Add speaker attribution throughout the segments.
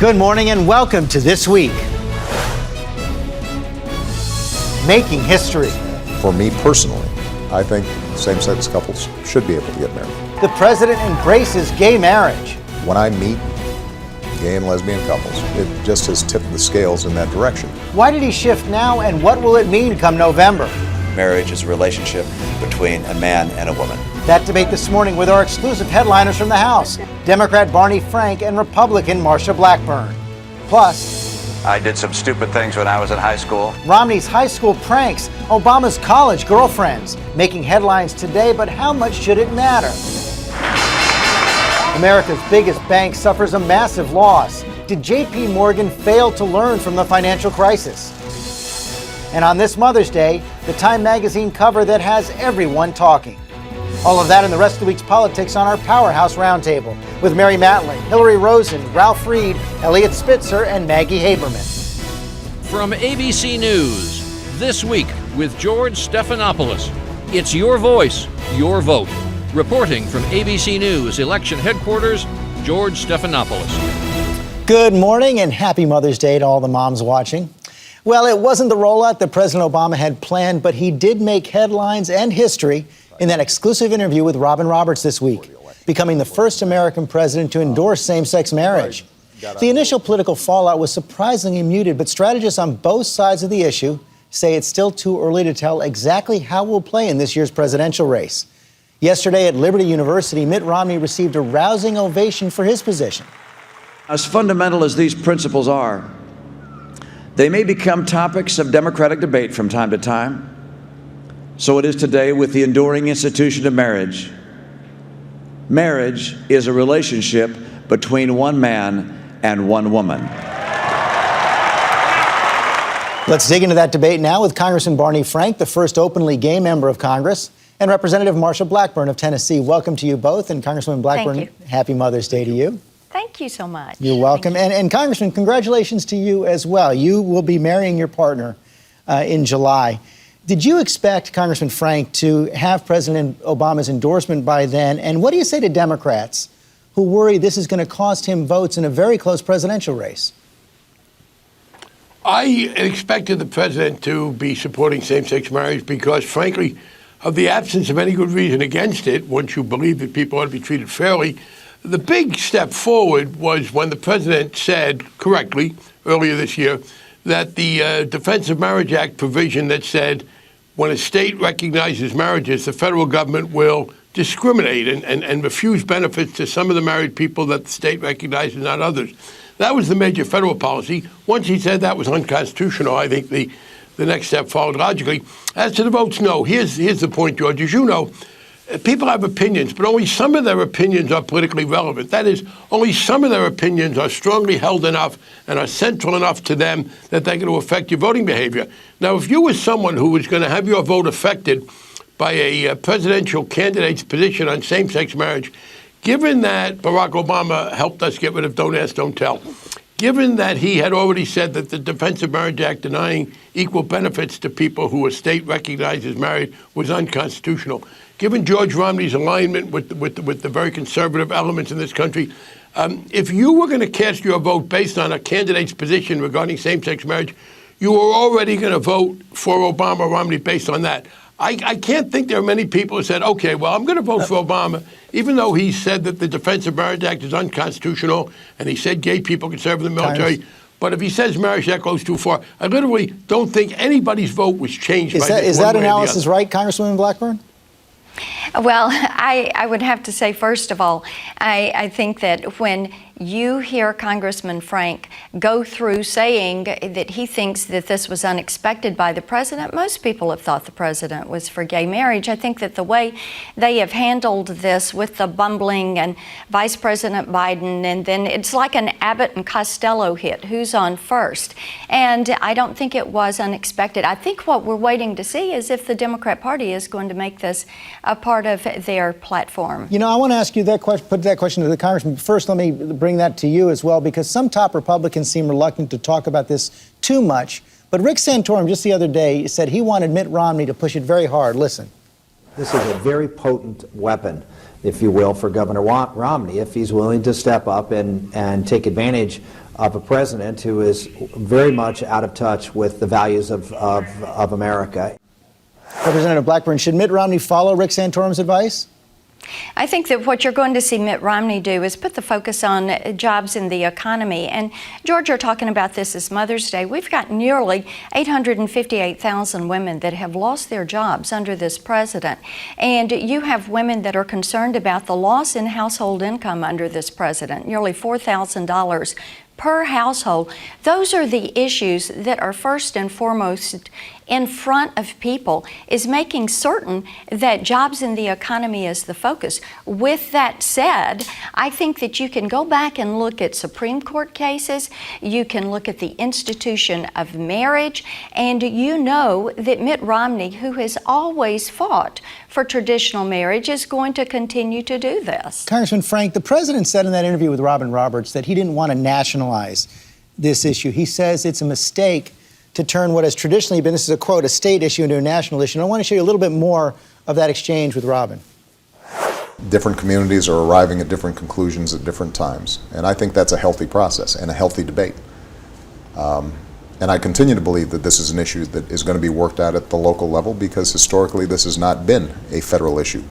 Speaker 1: Good morning and welcome to This Week. Making history.
Speaker 2: For me personally, I think same-sex couples should be able to get married.
Speaker 1: The president embraces gay marriage.
Speaker 2: When I meet gay and lesbian couples, it just has tipped the scales in that direction.
Speaker 1: Why did he shift now, and what will it mean come November?
Speaker 3: Marriage is a relationship between a man and a woman.
Speaker 1: That debate this morning with our exclusive headliners from the House, Democrat Barney Frank and Republican Marsha Blackburn. Plus,
Speaker 4: I did some stupid things when I was in high school.
Speaker 1: Romney's high school pranks, Obama's college girlfriends, making headlines today, but how much should it matter? America's biggest bank suffers a massive loss. Did J.P. Morgan fail to learn from the financial crisis? And on this Mother's Day, the Time magazine cover that has everyone talking. All of that and the rest of the week's politics on our Powerhouse Roundtable with Mary Matlin, Hillary Rosen, Ralph Reed, Elliot Spitzer, and Maggie Haberman.
Speaker 5: From ABC News, This Week with George Stephanopoulos. It's your voice, your vote. Reporting from ABC News Election Headquarters, George Stephanopoulos.
Speaker 1: Good morning and happy Mother's Day to all the moms watching. Well, it wasn't the rollout that President Obama had planned, but he did make headlines and history in that exclusive interview with Robin Roberts this week, becoming the first American president to endorse same-sex marriage. The initial political fallout was surprisingly muted, but strategists on both sides of the issue say it's still too early to tell exactly how we'll play in this year's presidential race. Yesterday at Liberty University, Mitt Romney received a rousing ovation for his position.
Speaker 6: As fundamental as these principles are, they may become topics of Democratic debate from time to time. So it is today with the enduring institution of marriage. Marriage is a relationship between one man and one woman.
Speaker 1: Let's dig into that debate now with Congressman Barney Frank, the first openly gay member of Congress, and Representative Marsha Blackburn of Tennessee. Welcome to you both. And Congresswoman Blackburn, happy Mother's Day to you.
Speaker 7: Thank you so much.
Speaker 1: You're welcome. And Congressman, congratulations to you as well. You will be marrying your partner in July. Did you expect, Congressman Frank, to have President Obama's endorsement by then? And what do you say to Democrats who worry this is going to cost him votes in a very close presidential race?
Speaker 8: I expected the president to be supporting same-sex marriage because, frankly, of the absence of any good reason against it, once you believe that people ought to be treated fairly, the big step forward was when the president said, correctly, earlier this year, that the Defense of Marriage Act provision that said when a state recognizes marriages, the federal government will discriminate and refuse benefits to some of the married people that the state recognizes, not others. That was the major federal policy. Once he said that was unconstitutional, I think the next step followed logically. As to the votes, no. Here's the point, George. As you know, people have opinions, but only some of their opinions are politically relevant. That is, only some of their opinions are strongly held enough and are central enough to them that they're going to affect your voting behavior. Now, if you were someone who was going to have your vote affected by a presidential candidate's position on same-sex marriage, given that Barack Obama helped us get rid of Don't Ask, Don't Tell, given that he had already said that the Defense of Marriage Act denying equal benefits to people who a state recognized as married was unconstitutional, given George Romney's alignment with the very conservative elements in this country, if you were going to cast your vote based on a candidate's position regarding same-sex marriage, you were already going to vote for Obama or Romney based on that. I can't think there are many people who said, okay, well, I'm going to vote for Obama, even though he said that the Defense of Marriage Act is unconstitutional, and he said gay people can serve in the military. But if he says marriage, that goes too far. I literally don't think anybody's vote was changed by this.
Speaker 1: Is that analysis right, Congresswoman Blackburn?
Speaker 7: Well, I would have to say, first of all, I think that when you hear Congressman Frank go through saying that he thinks that this was unexpected by the president, most people have thought the president was for gay marriage. I think that the way they have handled this with the bumbling and Vice President Biden, and then it's like an Abbott and Costello hit, who's on first. And I don't think it was unexpected. I think what we're waiting to see is if the Democrat Party is going to make this a part of their platform.
Speaker 1: You know, I want to ask you that question, put that question to the Congressman. First, let me bring that to you as well, because some top Republicans seem reluctant to talk about this too much. But Rick Santorum just the other day said he wanted Mitt Romney to push it very hard. Listen.
Speaker 9: This is a very potent weapon, if you will, for Governor Romney if he's willing to step up and take advantage of a president who is very much out of touch with the values of America.
Speaker 1: Representative Blackburn, should Mitt Romney follow Rick Santorum's advice?
Speaker 7: I think that what you're going to see Mitt Romney do is put the focus on jobs in the economy. And George, you're talking about this as Mother's Day. We've got nearly 858,000 women that have lost their jobs under this president. And you have women that are concerned about the loss in household income under this president, nearly $4,000 per household. Those are the issues that are first and foremost in front of people, is making certain that jobs in the economy is the focus. With that said, I think that you can go back and look at Supreme Court cases, you can look at the institution of marriage, and you know that Mitt Romney, who has always fought for traditional marriage, is going to continue to do this.
Speaker 1: Congressman Frank, the president said in that interview with Robin Roberts that he didn't want to nationalize this issue. He says it's a mistake to turn what has traditionally been, this is a quote, a state issue into a national issue. And I want to show you a little bit more of that exchange with Robin.
Speaker 2: Different communities are arriving at different conclusions at different times. And I think that's a healthy process and a healthy debate. And I continue to believe that this is an issue that is going to be worked out at the local level, because historically this has not been a federal issue.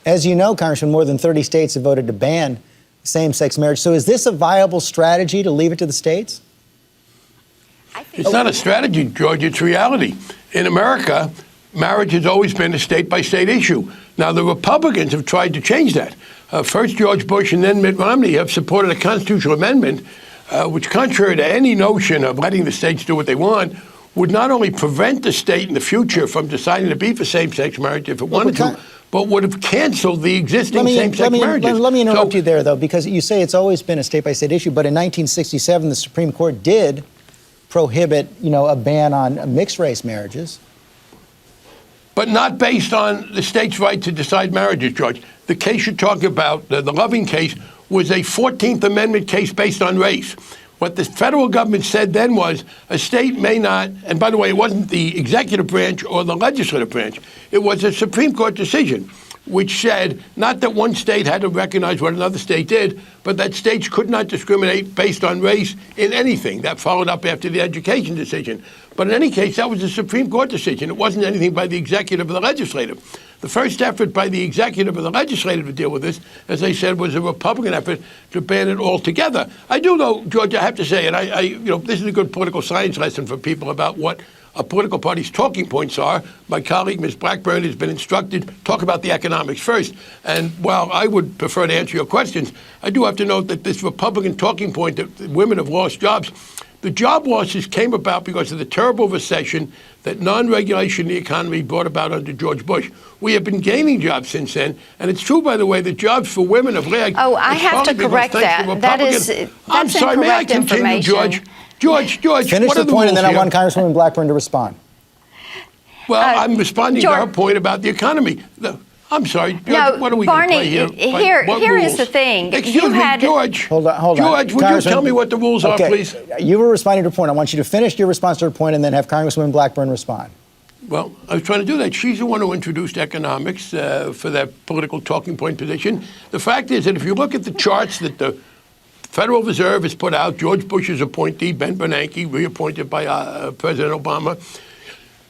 Speaker 1: As you know, Congressman, more than 30 states have voted to ban same-sex marriage. So is this a viable strategy to leave it to the states?
Speaker 8: It's not a strategy, George, it's reality. In America, marriage has always been a state-by-state issue. Now, the Republicans have tried to change that. First George Bush and then Mitt Romney have supported a constitutional amendment which, contrary to any notion of letting the states do what they want, would not only prevent the state in the future from deciding to be for same-sex marriage if it wanted to, but would have canceled the existing same-sex marriages.
Speaker 1: Let me interrupt you there, though, because you say it's always been a state-by-state issue, but in 1967, the Supreme Court did prohibit, a ban on mixed-race marriages.
Speaker 8: But not based on the state's right to decide marriages, George. The case you're talking about, the Loving case, was a 14th Amendment case based on race. What the federal government said then was a state may not, and by the way, it wasn't the executive branch or the legislative branch, it was a Supreme Court decision which said not that one state had to recognize what another state did, but that states could not discriminate based on race in anything. That followed up after the education decision. But in any case, that was a Supreme Court decision. It wasn't anything by the executive or the legislative. The first effort by the executive or the legislative to deal with this, as I said, was a Republican effort to ban it altogether. I do know, George, I have to say, and this is a good political science lesson for people about what a political party's talking points are. My colleague, Ms. Blackburn, has been instructed to talk about the economics first. And while I would prefer to answer your questions, I do have to note that this Republican talking point that women have lost jobs, the job losses came about because of the terrible recession that non-regulation in the economy brought about under George Bush. We have been gaining jobs since then, and it's true, by the way, that jobs for women have lagged.
Speaker 7: Oh, I have to correct that. That's
Speaker 8: I'm sorry, may I continue, George? George,
Speaker 1: finish the point, and then I want Congresswoman Blackburn to respond.
Speaker 8: Well, I'm responding to her point about the economy. I'm sorry, George,
Speaker 7: no,
Speaker 8: what are we
Speaker 7: Barney,
Speaker 8: going to play here?
Speaker 7: Here is the thing.
Speaker 8: Excuse me, George.
Speaker 1: Hold on.
Speaker 8: George, would you tell me what the rules are, please?
Speaker 1: You were responding to her point. I want you to finish your response to her point and then have Congresswoman Blackburn respond.
Speaker 8: Well, I was trying to do that. She's the one who introduced economics for that political talking point position. The fact is that if you look at the charts that the Federal Reserve has put out, George Bush's appointee, Ben Bernanke, reappointed by President Obama,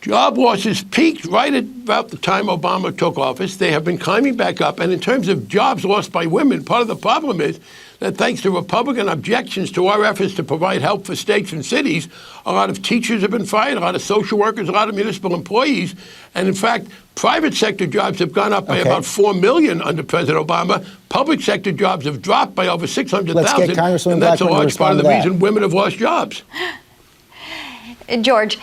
Speaker 8: job losses peaked right at about the time Obama took office. They have been climbing back up. And in terms of jobs lost by women, part of the problem is that thanks to Republican objections to our efforts to provide help for states and cities, a lot of teachers have been fired, a lot of social workers, a lot of municipal employees. And in fact, private sector jobs have gone up by about 4 million under President Obama. Public sector jobs have dropped by over 600,000. And that's a large part of the reason women have lost jobs.
Speaker 7: George,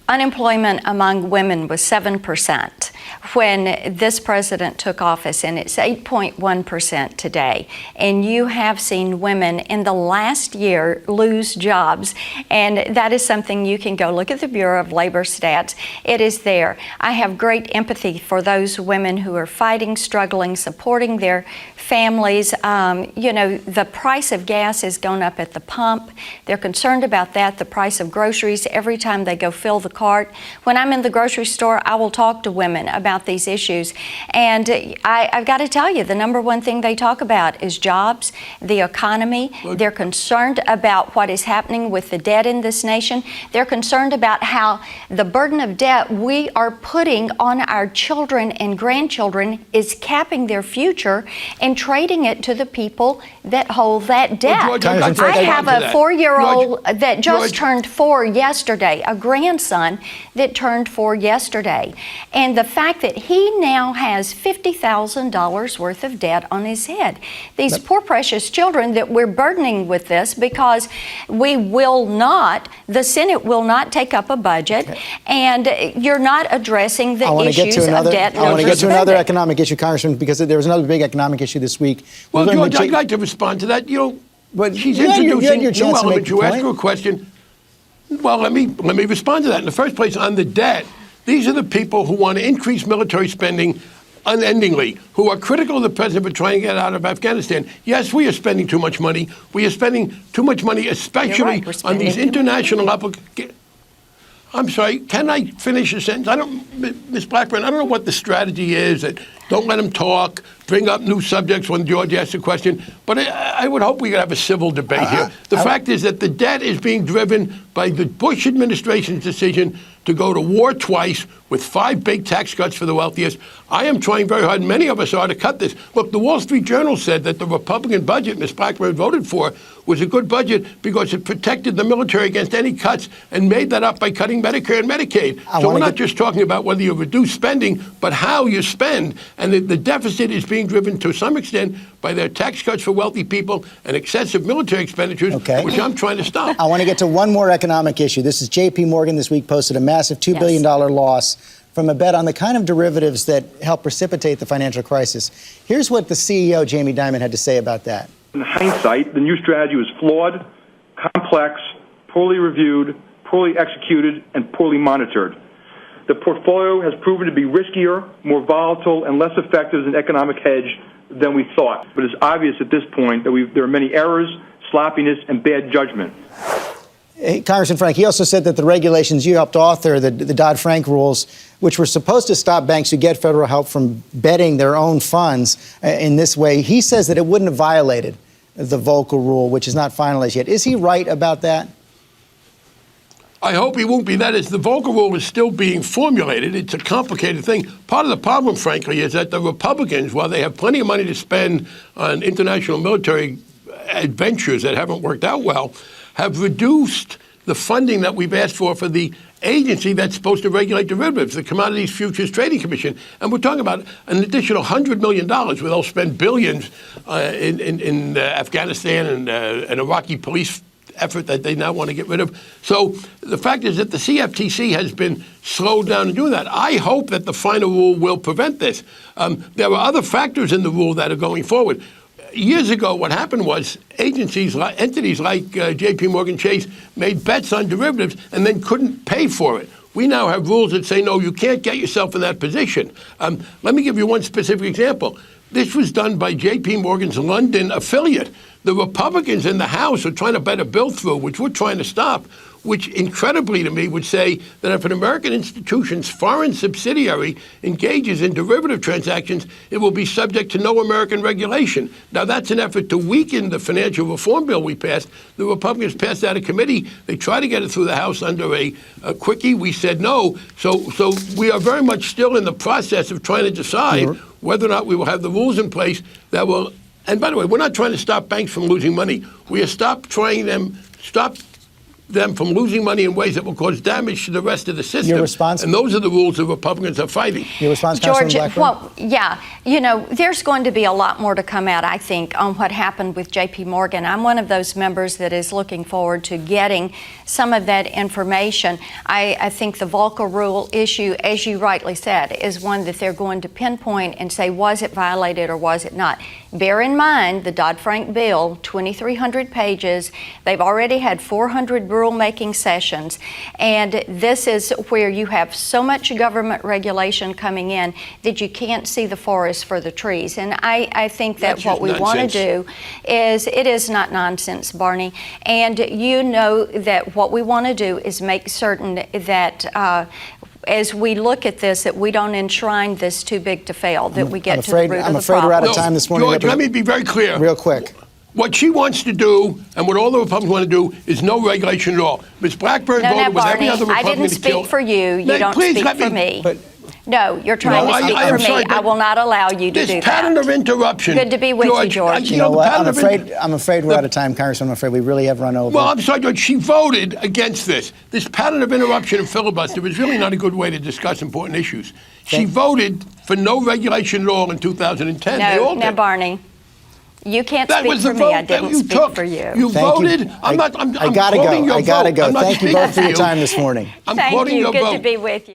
Speaker 7: unemployment among women was 7% when this president took office, and it's 8.1% today. And you have seen women in the last year lose jobs, and that is something you can go look at the Bureau of Labor Stats. It is there. I have great empathy for those women who are fighting, struggling, supporting their families. The price of gas has gone up at the pump. They're concerned about that. The price of groceries every time they go fill the cart. When I'm in the grocery store, I will talk to women about about these issues. And I've got to tell you, the number one thing they talk about is jobs, the economy. They're concerned about what is happening with the debt in this nation. They're concerned about how the burden of debt we are putting on our children and grandchildren is capping their future and trading it to the people that hold that debt.
Speaker 8: Well, George,
Speaker 7: I have a 4-year-old
Speaker 8: George,
Speaker 7: that just
Speaker 8: George.
Speaker 7: turned 4 yesterday, a grandson that turned 4 yesterday. And the fact that he now has $50,000 worth of debt on his head. These poor precious children that we're burdening with this because the Senate will not take up a budget, and you're not addressing the issues of debt.
Speaker 1: I want to get to another economic issue, Congressman, because there was another big economic issue this week.
Speaker 8: Well, George, I'd like to respond to that.
Speaker 1: But
Speaker 8: she's
Speaker 1: you had
Speaker 8: introducing
Speaker 1: your
Speaker 8: new
Speaker 1: chance to make
Speaker 8: elements.
Speaker 1: the
Speaker 8: You ask
Speaker 1: point.
Speaker 8: her a question. Well, let me respond to that. In the first place, on the debt, these are the people who want to increase military spending unendingly, who are critical of the president for trying to get out of Afghanistan. Yes, we are spending too much money. We are spending too much money, especially on these international obligations. I'm sorry, can I finish a sentence? Ms. Blackburn, I don't know what the strategy is. That don't let him talk, bring up new subjects when George asks a question. But I would hope we could have a civil debate here. The fact is that the debt is being driven by the Bush administration's decision to go to war twice with 5 big tax cuts for the wealthiest. I am trying very hard, and many of us are, to cut this. Look, the Wall Street Journal said that the Republican budget Ms. Blackburn voted for was a good budget because it protected the military against any cuts and made that up by cutting Medicare and Medicaid. So we're not just talking about whether you reduce spending, but how you spend. And the deficit is being driven to some extent by their tax cuts for wealthy people and excessive military expenditures, which I'm trying to stop.
Speaker 1: I want to get to one more economic issue. This is J.P. Morgan this week posted a massive $2 billion loss from a bet on the kind of derivatives that helped precipitate the financial crisis. Here's what the CEO, Jamie Dimon, had to say about that.
Speaker 10: In hindsight, the new strategy was flawed, complex, poorly reviewed, poorly executed, and poorly monitored. The portfolio has proven to be riskier, more volatile, and less effective as an economic hedge than we thought. But it's obvious at this point that there are many errors, sloppiness, and bad judgment.
Speaker 1: Hey, Congressman Frank, he also said that the regulations you helped author, the Dodd-Frank rules, which were supposed to stop banks who get federal help from betting their own funds in this way, he says that it wouldn't have violated the Volcker rule, which is not finalized yet. Is he right about that?
Speaker 8: I hope he won't be. That is, the Volcker rule is still being formulated. It's a complicated thing. Part of the problem, frankly, is that the Republicans, while they have plenty of money to spend on international military adventures that haven't worked out well, have reduced the funding that we've asked for the agency that's supposed to regulate derivatives, the Commodities Futures Trading Commission. And we're talking about an additional $100 million where they'll spend billions in Afghanistan and an Iraqi police effort that they now want to get rid of. So the fact is that the CFTC has been slowed down in doing that. I hope that the final rule will prevent this. There are other factors in the rule that are going forward. Years ago, what happened was entities like J.P. Morgan Chase made bets on derivatives and then couldn't pay for it. We now have rules that say, no, you can't get yourself in that position. Let me give you one specific example. This was done by J.P. Morgan's London affiliate. The Republicans in the House are trying to bet a bill through, which we're trying to stop, which incredibly to me would say that if an American institution's foreign subsidiary engages in derivative transactions, it will be subject to no American regulation. Now, that's an effort to weaken the financial reform bill we passed. The Republicans passed out of committee. They tried to get it through the House under a quickie. We said no. So we are very much still in the process of trying to decide whether or not we will have the rules in place that will. And by the way, we're not trying to stop banks from losing money. We are stop them from losing money in ways that will cause damage to the rest of the system.
Speaker 1: Your response?
Speaker 8: And those are the rules the Republicans are fighting.
Speaker 1: Your response,
Speaker 7: George,
Speaker 1: Blackburn?
Speaker 7: well, yeah, there's going to be a lot more to come out, I think, on what happened with J.P. Morgan. I'm one of those members that is looking forward to getting some of that information. I think the Volcker rule issue, as you rightly said, is one that they're going to pinpoint and say, was it violated or was it not? Bear in mind, the Dodd-Frank bill, 2,300 pages. They've already had 400 rulemaking sessions. And this is where you have so much government regulation coming in that you can't see the forest for the trees. And I think that what we want to do is, it is not nonsense, Barney. And you know that what we want to do is make certain that as we look at this, that we don't enshrine this too big to fail, that we get to the root of the problem.
Speaker 1: I'm afraid we're out of time this morning.
Speaker 8: George, let me be very clear.
Speaker 1: Real quick.
Speaker 8: What she wants to do, and what all the Republicans want to do, is no regulation at all. Ms. Blackburn voted with every other Republican
Speaker 7: I didn't speak for you. You don't
Speaker 8: please
Speaker 7: speak for me. No, you're trying to speak for me. I will not allow you to do that.
Speaker 8: This pattern of interruption.
Speaker 7: Good to be with you, George.
Speaker 1: You know what? I'm afraid we're out of time, Congressman. I'm afraid we really have run over.
Speaker 8: Well, I'm sorry, George. She voted against this. This pattern of interruption and filibuster is really not a good way to discuss important issues. She voted for no regulation at all in 2010.
Speaker 7: No, Barney. You can't speak for me. I didn't speak for you.
Speaker 8: You voted.
Speaker 1: I gotta go. I gotta go. Thank you both for your time this morning.
Speaker 7: Thank you. Good to be with you.